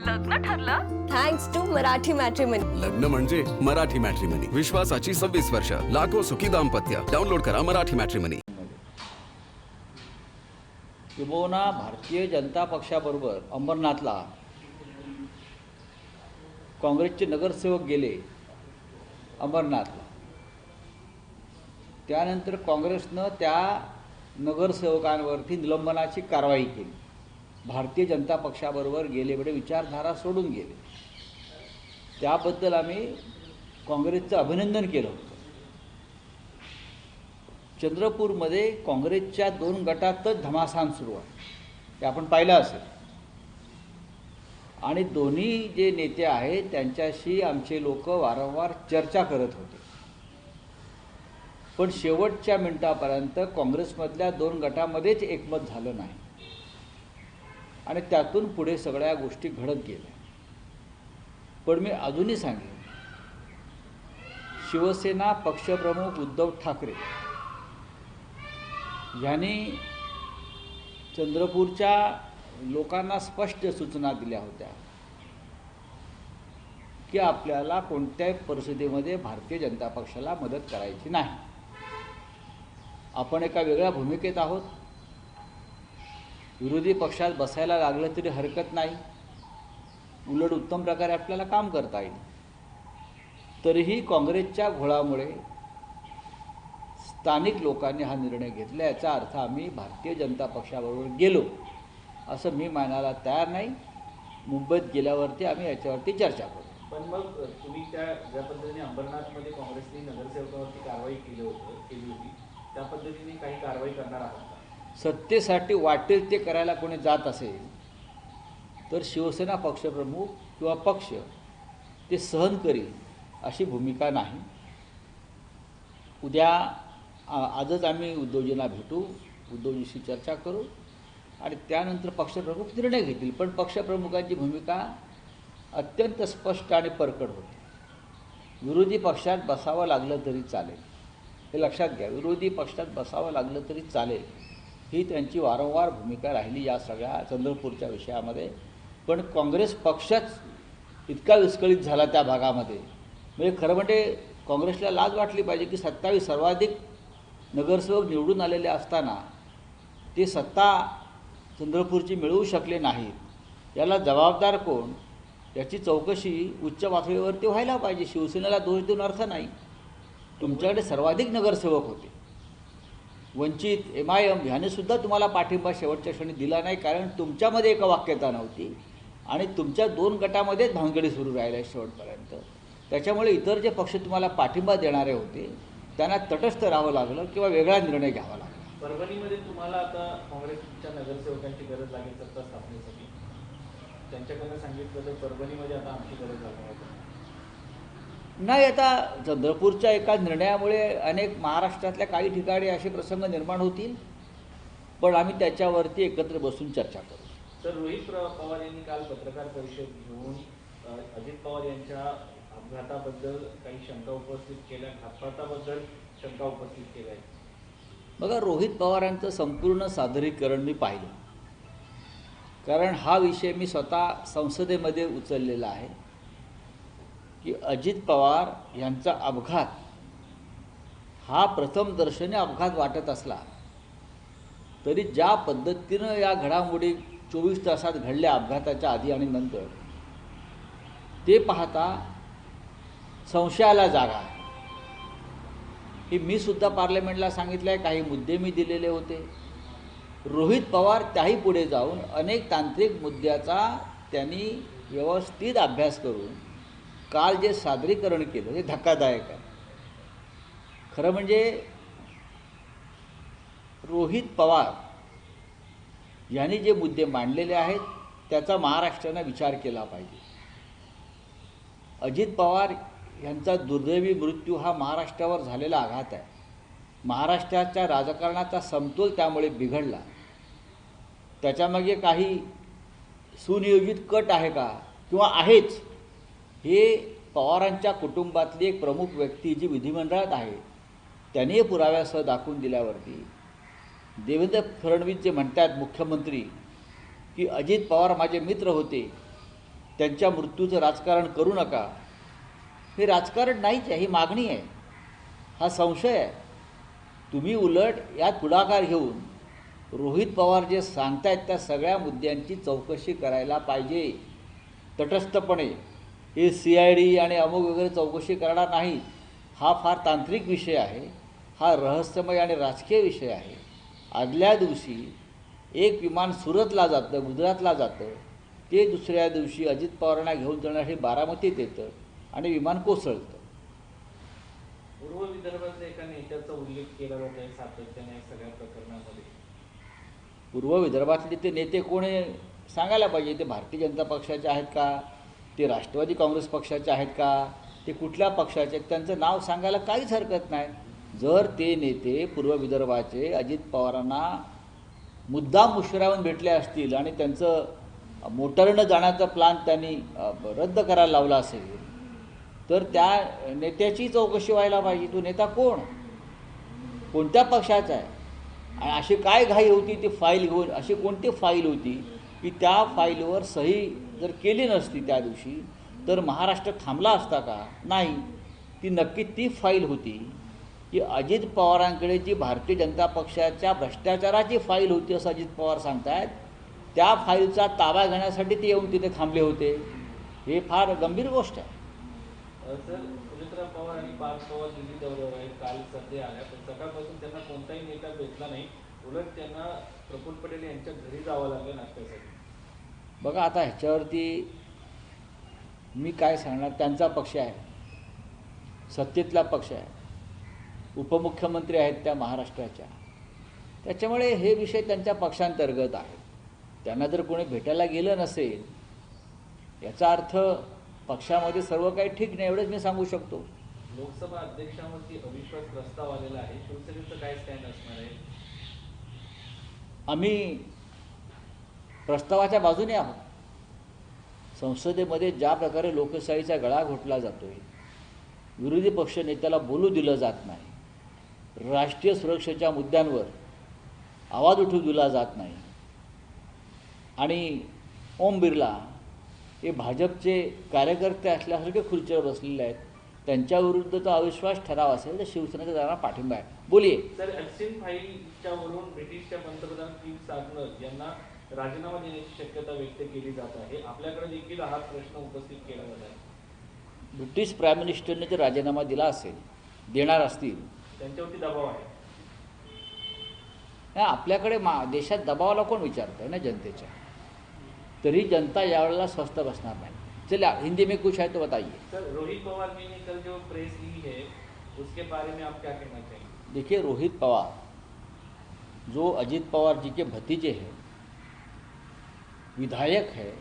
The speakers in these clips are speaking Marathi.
लग्न ठरलं? Thanks to Marathi matrimony. लग्न म्हणजे मराठी मॅट्रिमनी. विश्वासाची 26 वर्ष. लाखो सुखी दाम्पत्य. डाउनलोड करा मराठी मॅट्रिमनी. किंबहुना भारतीय जनता पक्षाबरोबर अंबरनाथला काँग्रेसचे नगरसेवक गेले अंबरनाथला. त्यानंतर काँग्रेसनं त्या नगरसेवकांवरती निलंबनाची कारवाई केली. भारतीय जनता पक्षाबरोबर गेले वेळे विचारधारा सोडून गेले. त्याबद्दल आम्ही काँग्रेसचं अभिनंदन केलं होतं. चंद्रपूरमध्ये काँग्रेसच्या 2 गटातच घमासान सुरू आहे, ते आपण पाहिलं असेल. आणि दोन्ही जे नेते आहेत त्यांच्याशी आमचे लोक वारंवार चर्चा करत होते. पण शेवटच्या मिनिटापर्यंत काँग्रेसमधल्या 2 गटामध्येच एकमत झालं नाही आणि त्यातून पुढे सगळ्या गोष्टी घडत गेल्या. पण मी अजूनही सांगेन, शिवसेना पक्षप्रमुख उद्धव ठाकरे यांनी चंद्रपूरच्या लोकांना स्पष्ट सूचना दिल्या होत्या की आपल्याला कोणत्याही परिस्थितीमध्ये भारतीय जनता पक्षाला मदत करायची नाही. आपण एका वेगळ्या भूमिकेत आहोत. विरोधी पक्षात बसायला लागलं तरी हरकत नाही, उलट उत्तम प्रकारे आपल्याला काम करता येईल. तरीही काँग्रेसच्या घोळामुळे स्थानिक लोकांनी हा निर्णय घेतला. याचा अर्थ आम्ही भारतीय जनता पक्षाबरोबर गेलो असं मी मानायला तयार नाही. मुंबईत गेल्यावरती आम्ही याच्यावरती चर्चा करू. पण मग तुम्ही त्या ज्या पद्धतीने अंबरनाथमध्ये काँग्रेसने नगरसेवकावरती कारवाई केली होती त्या पद्धतीने काही कारवाई करणार आहात का? सत्तेसाठी वाटेल ते करायला कोणी जात असेल तर शिवसेना पक्षप्रमुख किंवा पक्ष ते सहन करील अशी भूमिका नाही. उद्या आजच आम्ही उद्धवजींना भेटू, उद्धवजीशी चर्चा करू आणि त्यानंतर पक्षप्रमुख निर्णय घेतील. पण पक्षप्रमुखांची भूमिका अत्यंत स्पष्ट आणि परखड होती. विरोधी पक्षात बसावं लागलं तरी चालेल, हे लक्षात घ्या. विरोधी पक्षात बसावं लागलं तरी चालेल ही त्यांची वारंवार भूमिका राहिली या सगळ्या चंद्रपूरच्या विषयामध्ये. पण काँग्रेस पक्षच इतका विस्कळीत झाला त्या भागामध्ये, म्हणजे खरं म्हणजे काँग्रेसला लाज वाटली पाहिजे की 27 सर्वाधिक नगरसेवक निवडून आलेले असताना ते सत्ता चंद्रपूरची मिळवू शकले नाहीत. याला जबाबदार कोण याची चौकशी उच्च पातळीवरती व्हायला पाहिजे. शिवसेनेला दोष देऊन अर्थ नाही. तुमच्याकडे सर्वाधिक नगरसेवक होते. वंचित, MIM ह्यानेसुद्धा तुम्हाला पाठिंबा शेवटच्या क्षणी दिला नाही, कारण तुमच्यामध्ये एक वाक्यता नव्हती आणि तुमच्या 2 गटामध्येच भानगडी सुरू राहिल्या शेवटपर्यंत. त्याच्यामुळे इतर जे पक्ष तुम्हाला पाठिंबा देणारे होते त्यांना तटस्थ राहावं लागलं किंवा वेगळा निर्णय घ्यावा लागला. परभणीमध्ये तुम्हाला आता काँग्रेसच्या नगरसेवकांची गरज लागेल सत्ता स्थापनेसाठी. त्यांच्याकडनं सांगितलं तर परभणीमध्ये आता आमची गरज लागणार नाही. आता चंद्रपूरच्या एका निर्णयामुळे अनेक महाराष्ट्रातल्या काही ठिकाणी असे प्रसंग निर्माण होतील, पण आम्ही त्याच्यावरती एकत्र बसून चर्चा करू. तर रोहित पवार यांनी काल पत्रकार परिषद घेऊन अजित पवार यांच्या अपघाताबद्दल काही शंका उपस्थित केल्या, घातपाताबद्दल शंका उपस्थित केल्या. बघा, रोहित पवारांचं संपूर्ण सादरीकरण मी पाहिलं, कारण हा विषय मी स्वतः संसदेमध्ये उचललेला आहे की अजित पवार यांचा अपघात हा प्रथमदर्शनी अपघात वाटत असला तरी ज्या पद्धतीनं या घडामोडी 24 तासात घडल्या अपघाताच्या आधी आणि नंतर, ते पाहता संशयाला जागा आहे. हे मी सुद्धा पार्लमेंटला सांगितलं आहे, काही मुद्दे मी दिलेले होते. रोहित पवार त्याही पुढे जाऊन अनेक तांत्रिक मुद्द्याचा त्यांनी व्यवस्थित अभ्यास करून काल जे सादरीकरण केलं हे धक्कादायक आहे. खरं म्हणजे रोहित पवार यांनी जे मुद्दे मांडलेले आहेत त्याचा महाराष्ट्रानं विचार केला पाहिजे. अजित पवार यांचा दुर्दैवी मृत्यू हा महाराष्ट्रावर झालेला आघात आहे. महाराष्ट्राच्या राजकारणाचा समतोल त्यामुळे बिघडला. त्याच्यामागे काही सुनियोजित कट आहे का किंवा आहेच, हे पवारांच्या कुटुंबातली एक प्रमुख व्यक्ती जी विधिमंडळात आहे त्याने पुराव्यासह दाखवून दिल्यावरती देवेंद्र फडणवीस जे म्हणतात मुख्यमंत्री की अजित पवार माझे मित्र होते, त्यांच्या मृत्यूचं राजकारण करू नका, हे राजकारण नाहीच आहे, ही मागणी आहे, हा संशय आहे. तुम्ही उलट यात पुढाकार घेऊन रोहित पवार जे सांगतायत त्या सगळ्या मुद्द्यांची चौकशी करायला पाहिजे तटस्थपणे. हे CID आणि अमुक वगैरे चौकशी करणार नाहीत. हा फार तांत्रिक विषय आहे, हा रहस्यमय आणि राजकीय विषय आहे. आदल्या दिवशी एक विमान सुरतला जातं, गुजरातला जातं, ते दुसऱ्या दिवशी अजित पवारांना घेऊन जाण्यासाठी बारामतीत येतं आणि विमान कोसळतं. पूर्व विदर्भातल्या एका नेत्याचा उल्लेख केला जात आहे सातत्याने या सगळ्या प्रकरणामध्ये. पूर्व विदर्भातले ते नेते कोण आहे सांगायला पाहिजे. ते भारतीय जनता पक्षाचे आहेत का, ते राष्ट्रवादी काँग्रेस पक्षाचे आहेत का, ते कुठल्या पक्षाचे आहेत, त्यांचं नाव सांगायला काहीच हरकत नाही. जर ते नेते पूर्व विदर्भाचे अजित पवारांना मुद्दाम उशिराहून भेटले असतील आणि त्यांचं मोटारनं जाण्याचा प्लॅन त्यांनी रद्द करायला लावला असेल, तर त्या नेत्याची चौकशी व्हायला पाहिजे. तो नेता कोण, कोणत्या पक्षाचा आहे, आणि अशी काय घाई होती ती फाईल घेऊन, अशी कोणती फाईल होती की त्या फाईलवर सही जर केली नसती त्या दिवशी तर महाराष्ट्र थांबला असता का? नाही. ती नक्की ती फाईल होती की अजित पवारांकडे जी भारतीय जनता पक्षाच्या भ्रष्टाचाराची फाईल होती असं अजित पवार सांगतायत, त्या फाईलचा ताबा घेण्यासाठी ते येऊन तिथे थांबले होते. हे फार गंभीर गोष्ट आहे. सर, सुनेत्रा पवार आणि पार्थ पवार दिल्ली दौऱ्यावर आहेत, काल सध्या आल्या, पण सकाळपासून त्यांना कोणताही नेता भेटला नाही. उलट त्यांना प्रफुल्ल पटेल यांच्या घरी जावं लागलं नाश्त्यासाठी. बघा आता ह्याच्यावरती मी काय सांगणार. त्यांचा पक्ष आहे, सत्तेतला पक्ष आहे, उपमुख्यमंत्री आहेत त्या महाराष्ट्राच्या, त्याच्यामुळे हे विषय त्यांच्या पक्षांतर्गत आहेत. त्यांना जर कोणी भेटायला गेलं नसेल याचा अर्थ पक्षामध्ये सर्व काही ठीक नाही, एवढंच मी सांगू शकतो. लोकसभा अध्यक्षांवरती अविश्वास प्रस्ताव आलेला आहे, शिवसेनेचं काय स्टँड असणार आहे? आम्ही प्रस्तावाच्या बाजूने आहोत. संसदेमध्ये ज्या प्रकारे लोकशाहीचा गळा घोटला जातोय, विरोधी पक्ष नेत्याला बोलू दिलं जात नाही, राष्ट्रीय सुरक्षेच्या मुद्द्यांवर आवाज उठू दिला जात नाही, आणि ओम बिर्ला हे भाजपचे कार्यकर्ते असल्यासारखे खुर्चीवर बसलेले आहेत, त्यांच्याविरुद्धचा अविश्वास ठराव असेल तर शिवसेनेचा त्यांना पाठिंबा आहे. बोलिये सर, ॲक्सिन फाईलच्या वरून ब्रिटिशच्या पंतप्रधान किम स्टार्मर यांना राजीनामा देण्याची शक्यता व्यक्त केली जात आहे. आपल्याकडे देखील हा प्रश्न उपस्थित केला जात आहे. ब्रिटिश प्राईम मिनिस्टरने जर राजीनामा दिला असेल, देणार असतील, त्यांच्यावरती दबाव आहे. आपल्याकडे देशात दबावाला कोण विचारतं आहे ना जनतेच्या, तरी जनता यावेळेला स्वस्थ बसणार नाही. चलिए हिंदी में कुछ है तो बताइए. सर, रोहित पवार ने कल जो प्रेस ली है उसके बारे में आप क्या कहना चाहेंगे? देखिए, रोहित पवार जो अजित पवार जी के भतीजे हैं, विधायक है,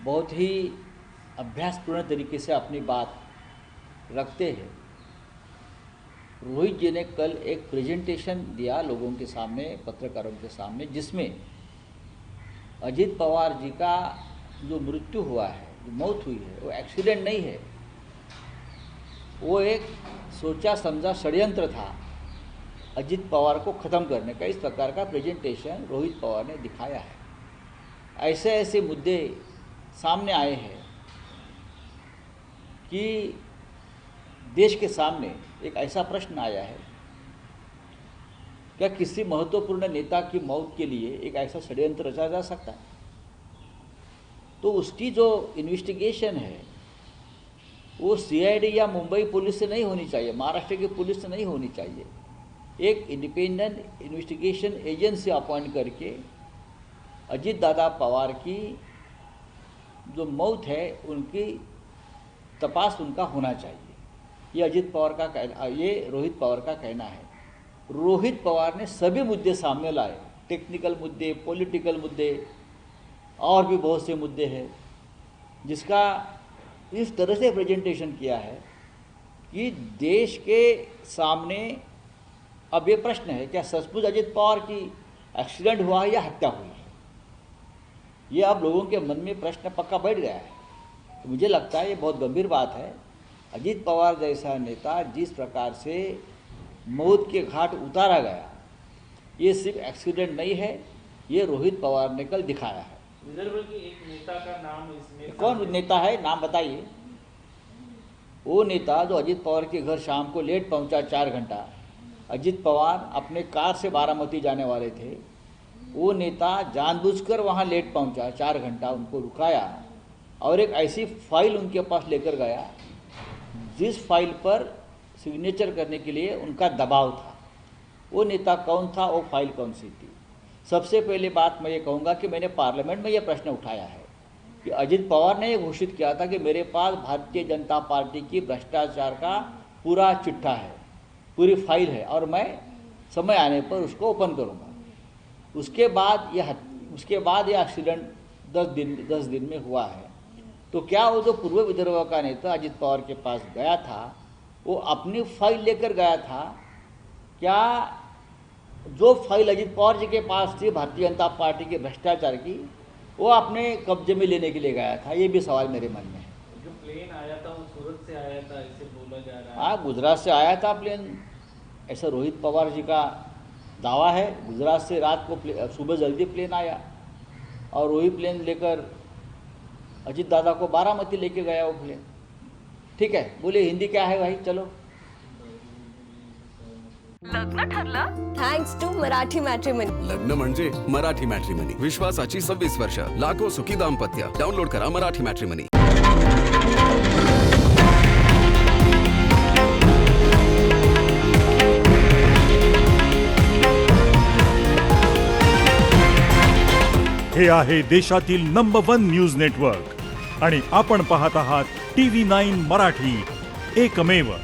बहुत ही अभ्यासपूर्ण तरीके से अपनी बात रखते हैं. रोहित जी ने कल एक प्रेजेंटेशन दिया लोगों के सामने, पत्रकारों के सामने, जिसमें अजित पवार जी का जो मृत्यु हुआ है, जो मौत हुई है, वो एक्सीडेंट नहीं है, वो एक सोचा समझा षड्यंत्र था अजित पवार को ख़त्म करने का. इस प्रकार का प्रेजेंटेशन रोहित पवार ने दिखाया है. ऐसे ऐसे मुद्दे सामने आए हैं कि देश के सामने एक ऐसा प्रश्न आया है, क्या किसी महत्वपूर्ण नेता की मौत के लिए एक ऐसा षड्यंत्र रचा जा सकता है? तो उसकी जो इन्वेस्टिगेशन है वो CID या मुंबई पुलिस से नहीं होनी चाहिए, महाराष्ट्र की पुलिस से नहीं होनी चाहिए. एक इंडिपेंडेंट इन्वेस्टिगेशन एजेंसी अपॉइंट करके अजित दादा पवार की जो मौत है उनकी तपास उनका होना चाहिए. ये अजित पवार का कहना, ये रोहित पवार का कहना है. रोहित पवार ने सभी मुद्दे सामने लाए, टेक्निकल मुद्दे, पॉलिटिकल मुद्दे, और भी बहुत से मुद्दे हैं, जिसका इस तरह से प्रेजेंटेशन किया है कि देश के सामने अब ये प्रश्न है, क्या सचमुच अजित पवार की एक्सीडेंट हुआ है या हत्या हुई है? ये अब लोगों के मन में प्रश्न पक्का बैठ गया है. तो मुझे लगता है ये बहुत गंभीर बात है. अजित पवार जैसा नेता जिस प्रकार से मौत के घाट उतारा गया, ये सिर्फ एक्सीडेंट नहीं है, ये रोहित पवार ने कल दिखाया है. विदर्भ की एक नेता का नाम इसमें कौन नेता है, नाम बताइए। वो नेता जो अजीत पवार के घर शाम को लेट पहुंचा 4 घंटा। अजीत पवार अपने कार से बारामती जाने वाले थे। वो नेता जानबूझकर वहाँ लेट पहुंचा, 4 घंटा उनको रुकाया और एक ऐसी फाइल उनके पास लेकर गया जिस फाइल पर सिग्नेचर करने के लिए उनका दबाव था। वो नेता कौन था, वो फाइल कौन सी थी? सबसे पहले बात मैं ये कहूँगा कि मैंने पार्लियामेंट में ये प्रश्न उठाया है कि अजीत पवार ने ये घोषित किया था कि मेरे पास भारतीय जनता पार्टी की भ्रष्टाचार का पूरा चिट्ठा है, पूरी फाइल है और मैं समय आने पर उसको ओपन करूँगा। उसके बाद यह एक्सीडेंट 10 दिन में हुआ है। तो क्या वो जो पूर्व विदर्भ का नेता अजीत पवार के पास गया था वो अपनी फाइल लेकर गया था? क्या जो फाइल अजीत पवार जी के पास थी भारतीय जनता पार्टी के भ्रष्टाचार की, वो अपने कब्जे में लेने के लिए गया था? ये भी सवाल मेरे मन में है। जो प्लेन आया था वो सूरत से आया था ऐसे बोला जा रहा है। हाँ, गुजरात से आया था प्लेन, ऐसा रोहित पवार जी का दावा है। गुजरात से रात को सुबह जल्दी प्लेन आया और वही प्लेन लेकर अजीत दादा को बारामती लेके गया वो प्लेन। ठीक है, बोले हिंदी क्या है भाई, चलो। लग्न ठरलं? Thanks to Marathi matrimony. लग्न म्हणजे मराठी मॅट्रिमनी. विश्वासाची 26 वर्ष. लाखो सुखी दाम्पत्य. डाउनलोड करा मराठी मॅट्रिमनी. हे आहे देशातील नंबर 1 न्यूज नेटवर्क आणि आपण पाहत आहात TV9 मराठी, एकमेव.